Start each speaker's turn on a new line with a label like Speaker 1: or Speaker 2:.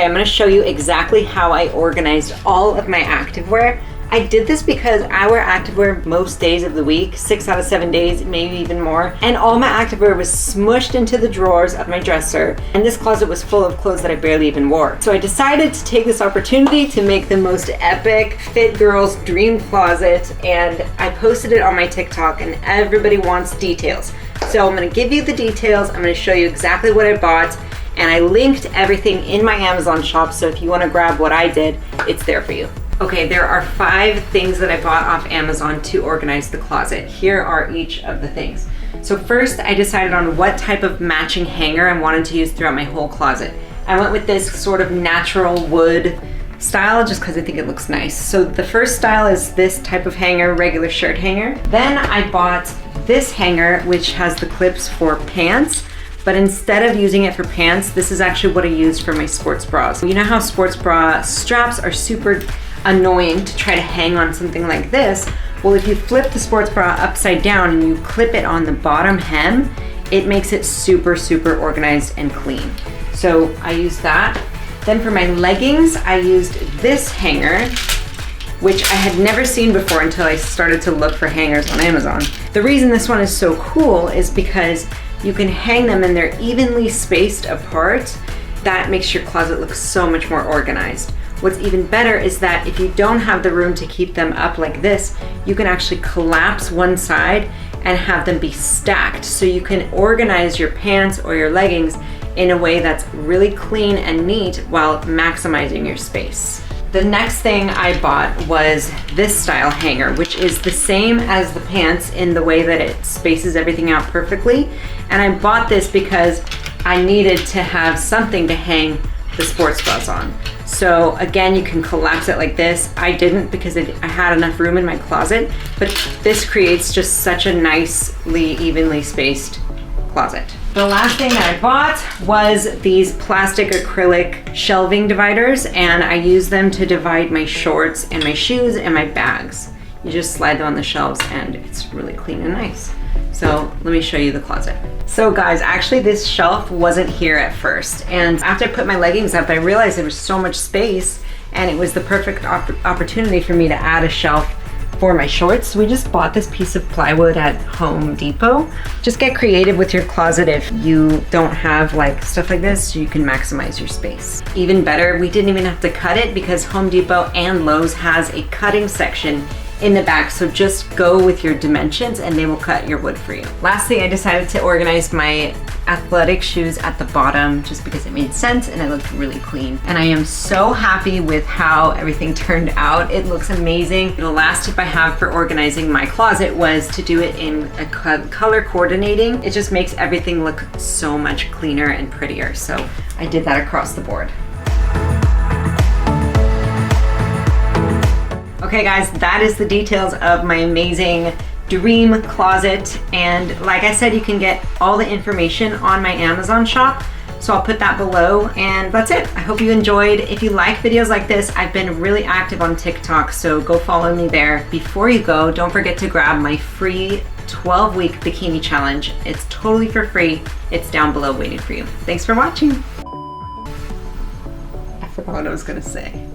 Speaker 1: Okay, I'm gonna show you exactly how I organized all of my activewear. I did this because I wear activewear most days of the week, 6 out of 7 days, maybe even more. And all my activewear was smushed into the drawers of my dresser. And this closet was full of clothes that I barely even wore. So I decided to take this opportunity to make the most epic fit girl's dream closet. And I posted it on my TikTok and everybody wants details. So I'm gonna give you the details. I'm gonna show you exactly what I bought. And I linked everything in my Amazon shop. So if you wanna grab what I did, it's there for you. Okay, there are 5 things that I bought off Amazon to organize the closet. Here are each of the things. So first, I decided on what type of matching hanger I wanted to use throughout my whole closet. I went with this sort of natural wood style just because I think it looks nice. So the first style is this type of hanger, regular shirt hanger. Then I bought this hanger, which has the clips for pants. But instead of using it for pants, this is actually what I used for my sports bras. You know how sports bra straps are super annoying to try to hang on something like this? Well, if you flip the sports bra upside down and you clip it on the bottom hem, it makes it super, super organized and clean. So I used that. Then for my leggings, I used this hanger, which I had never seen before until I started to look for hangers on Amazon. The reason this one is so cool is because you can hang them and they're evenly spaced apart. That makes your closet look so much more organized. What's even better is that if you don't have the room to keep them up like this, you can actually collapse one side and have them be stacked. So you can organize your pants or your leggings in a way that's really clean and neat while maximizing your space. The next thing I bought was this style hanger, which is the same as the pants in the way that it spaces everything out perfectly. And I bought this because I needed to have something to hang the sports bras on. So again, you can collapse it like this. I didn't because I had enough room in my closet, but this creates just such a nicely, evenly spaced closet. The last thing I bought was these plastic acrylic shelving dividers, and I use them to divide my shorts and my shoes and my bags. You just slide them on the shelves and it's really clean and nice. So let me show you the closet. So guys, actually this shelf wasn't here at first. And after I put my leggings up, I realized there was so much space and it was the perfect opportunity for me to add a shelf for my shorts. We just bought this piece of plywood at Home Depot. Just get creative with your closet if you don't have like stuff like this, so you can maximize your space. Even better, we didn't even have to cut it because Home Depot and Lowe's has a cutting section in the back, so just go with your dimensions and they will cut your wood for you. Lastly, I decided to organize my athletic shoes at the bottom just because it made sense and it looked really clean. And I am so happy with how everything turned out. It looks amazing. The last tip I have for organizing my closet was to do it in a color coordinating. It just makes everything look so much cleaner and prettier. So I did that across the board. Okay guys, that is the details of my amazing dream closet. And like I said, you can get all the information on my Amazon shop. So I'll put that below and that's it. I hope you enjoyed. If you like videos like this, I've been really active on TikTok, so go follow me there. Before you go, don't forget to grab my free 12-week bikini challenge. It's totally for free. It's down below waiting for you. Thanks for watching. I forgot what I was gonna say.